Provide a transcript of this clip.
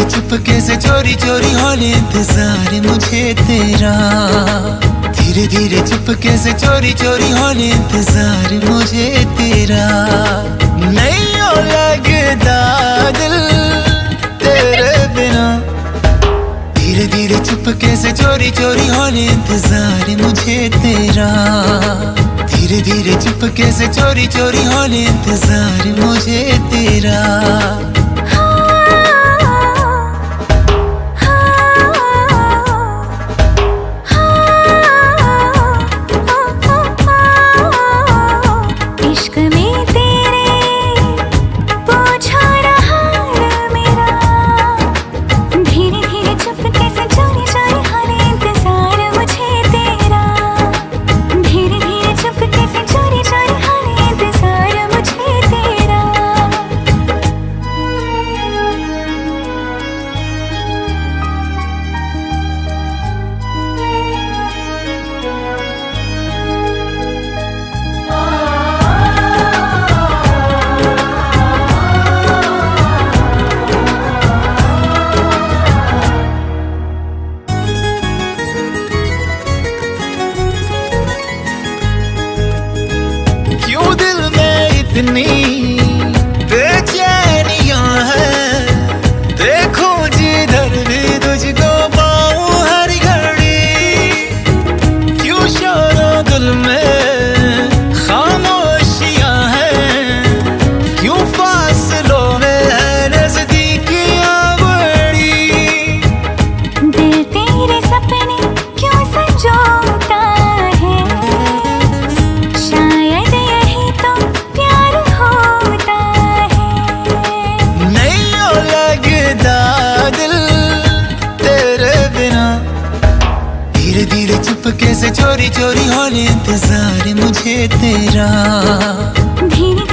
चुपके से चोरी चोरी होने इंतजार मुझे तेरा। धीरे धीरे चुपके से चोरी चोरी होने इंतजार मुझे तेरा। नहीं हो लगता दिल तेरे बिना। धीरे धीरे चुपके से चोरी चोरी होने इंतजार मुझे तेरा। धीरे धीरे चुपके से चोरी चोरी होने इंतजार मुझे तेरा। इतनी बेचैनियां हैं, देखो जिधर भी तुझको पाऊं हर घड़ी। क्यों शोरो दिल में खामोशियां हैं, क्यों फासलों में है नजदीकियां बड़ी। दिल तेरे सपने क्यों संजोता है, शायद यही तो धीरे चुपके से चोरी चोरी होने इंतजार मुझे तेरा। धीरे